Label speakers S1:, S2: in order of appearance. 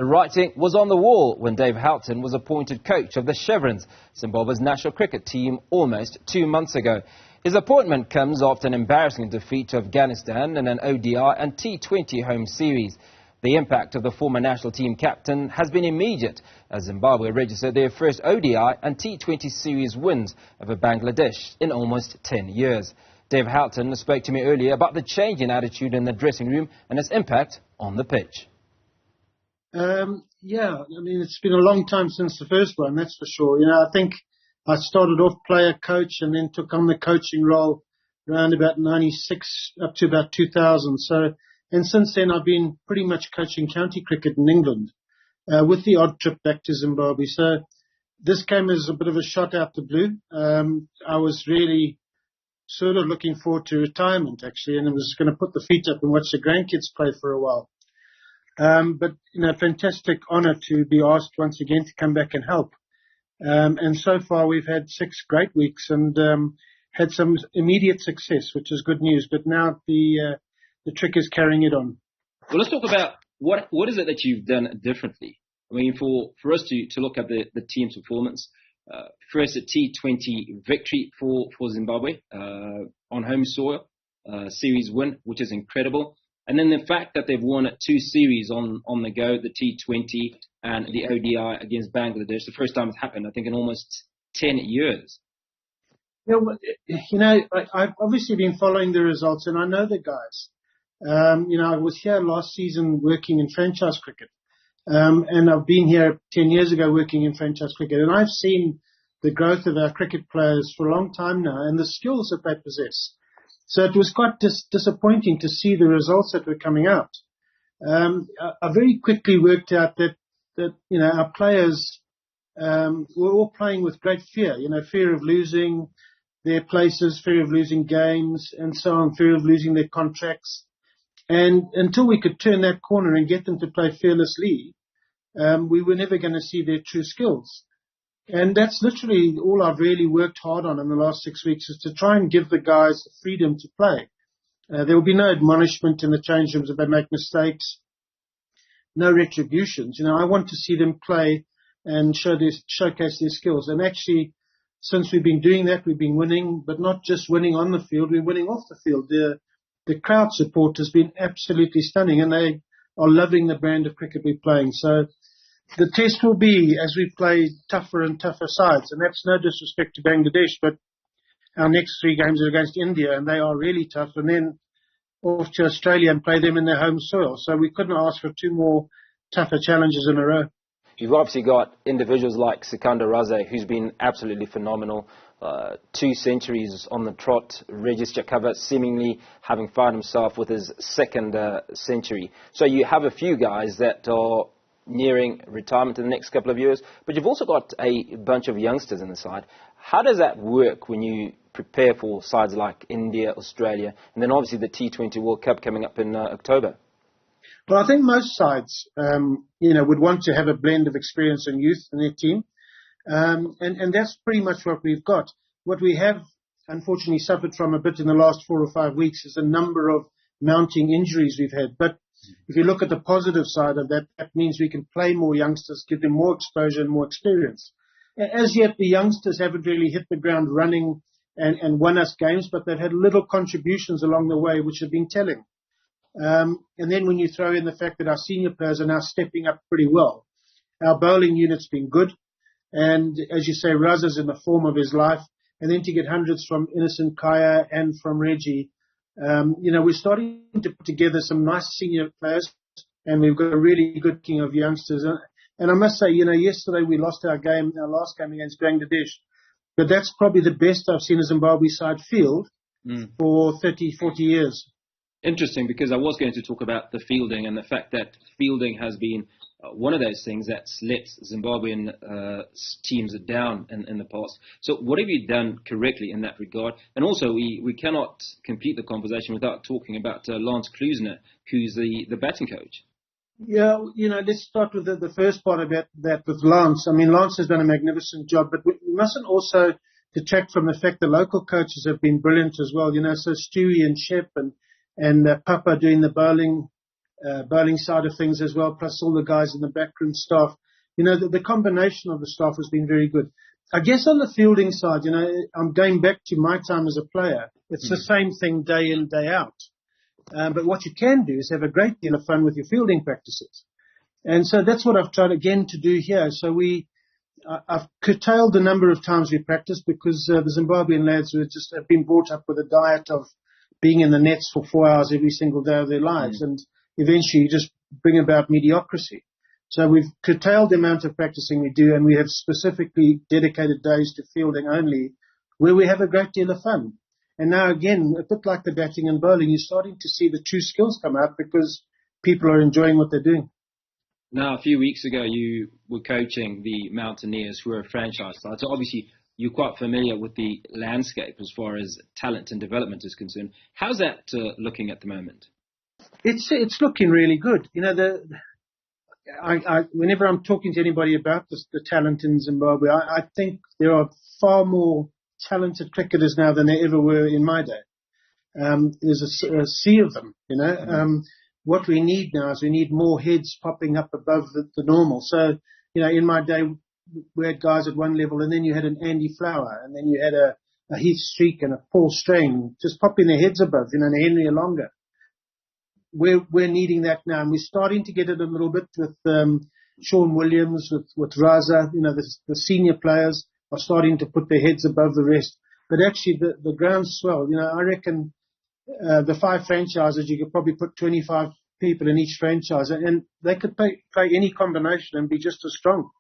S1: The writing was on the wall when Dave Houghton was appointed coach of the Chevrons, Zimbabwe's national cricket team, almost 2 months ago. His appointment comes after an embarrassing defeat to Afghanistan in an ODI and T20 home series. The impact of the former national team captain has been immediate, as Zimbabwe registered their first ODI and T20 series wins over Bangladesh in almost 10 years. Dave Houghton spoke to me earlier about the change in attitude in the dressing room and its impact on the pitch.
S2: Yeah, I mean, it's been a long time since the first one, that's for sure. You know, I think I started off player coach and then took on the coaching role around about 96 up to about 2000. So, and since then I've been pretty much coaching county cricket in England, with the odd trip back to Zimbabwe. So this came as a bit of a shot out the blue. I was really sort of looking forward to retirement actually, and I was going to put the feet up and watch the grandkids play for a while. But, you know, fantastic honour to be asked once again to come back and help. And so far we've had 6 great weeks and had some immediate success, which is good news. But now the trick is carrying it on.
S3: Well, let's talk about what is it that you've done differently? I mean, for us to look at the team's performance, first a T20 victory for Zimbabwe on home soil, series win, which is incredible. And then the fact that they've won 2 series on the go, the T20 and the ODI against Bangladesh, the first time it's happened, I think, in almost 10 years.
S2: Yeah, well, you know, I've obviously been following the results, and I know the guys. You know, I was here last season working in franchise cricket, and I've been here 10 years ago working in franchise cricket, and I've seen the growth of our cricket players for a long time now, and the skills that they possess. So it was quite disappointing to see the results that were coming out. I very quickly worked out that you know, our players were all playing with great fear. You know, fear of losing their places, fear of losing games, and so on, fear of losing their contracts. And until we could turn that corner and get them to play fearlessly, we were never going to see their true skills. And that's literally all I've really worked hard on in the last 6 weeks, is to try and give the guys the freedom to play. There will be no admonishment in the change rooms if they make mistakes, no retributions. You know, I want to see them play and showcase their skills. And actually, since we've been doing that, we've been winning, but not just winning on the field, we're winning off the field. The crowd support has been absolutely stunning, and they are loving the brand of cricket we're playing. So the test will be as we play tougher and tougher sides, and that's no disrespect to Bangladesh, but our next 3 games are against India, and they are really tough, and then off to Australia and play them in their home soil. So we couldn't ask for 2 more tougher challenges in a row.
S1: You've obviously got individuals like Sikandar Raza, who's been absolutely phenomenal. 2 centuries on the trot. Regis Jakava seemingly having found himself with his 2nd century. So you have a few guys that are nearing retirement in the next couple of years, but you've also got a bunch of youngsters in the side. How does that work when you prepare for sides like India, Australia, and then obviously the T20 World Cup coming up in October?
S2: Well, I think most sides, you know, would want to have a blend of experience and youth in their team. And that's pretty much what we've got. What we have, unfortunately, suffered from a bit in the last 4 or 5 weeks is a number of mounting injuries we've had. But if you look at the positive side of that, that means we can play more youngsters, give them more exposure and more experience. As yet, the youngsters haven't really hit the ground running and won us games, but they've had little contributions along the way, which have been telling. And then when you throw in the fact that our senior players are now stepping up pretty well, our bowling unit's been good. And as you say, Raza's in the form of his life. And then to get hundreds from Innocent Kaya and from Reggie, you know, we're starting to put together some nice senior players, and we've got a really good king of youngsters. And I must say, you know, yesterday we lost our last game against Bangladesh, but that's probably the best I've seen a Zimbabwe side field for 30, 40 years.
S3: Interesting, because I was going to talk about the fielding and the fact that fielding has been one of those things that's let Zimbabwean teams down in the past. So what have you done correctly in that regard? And also, we cannot complete the conversation without talking about Lance Klusener, who's the batting coach.
S2: Yeah, you know, let's start with the first part about that with Lance. I mean, Lance has done a magnificent job, but we mustn't also detract from the fact the local coaches have been brilliant as well. You know, so Stewie and Shep and Papa doing the bowling bowling side of things as well, plus all the guys in the backroom staff. You know, the combination of the staff has been very good. I guess on the fielding side, you know, I'm going back to my time as a player. It's the same thing day in, day out. But what you can do is have a great deal of fun with your fielding practices. And so that's what I've tried again to do here. So I've curtailed the number of times we practice because the Zimbabwean lads who just have been brought up with a diet of being in the nets for 4 hours every single day of their lives. And eventually you just bring about mediocrity. So we've curtailed the amount of practicing we do, and we have specifically dedicated days to fielding only, where we have a great deal of fun. And now again, a bit like the batting and bowling, you're starting to see the true skills come out because people are enjoying what they're doing.
S3: Now, a few weeks ago, you were coaching the Mountaineers, who are a franchise side. So obviously, you're quite familiar with the landscape as far as talent and development is concerned. How's that looking at the moment?
S2: It's looking really good. You know, whenever I'm talking to anybody about the talent in Zimbabwe, I think there are far more talented cricketers now than there ever were in my day. There's a sea of them, you know. What we need now is we need more heads popping up above the normal. So, you know, in my day, we had guys at one level, and then you had an Andy Flower, and then you had a Heath Streak and a Paul Strain just popping their heads above, you know, and a Henry Alonga. We're needing that now, and we're starting to get it a little bit with Sean Williams, with Raza. You know, the senior players are starting to put their heads above the rest. But actually, the ground's swell. You know, I reckon the 5 franchises, you could probably put 25 people in each franchise, and they could play any combination and be just as strong.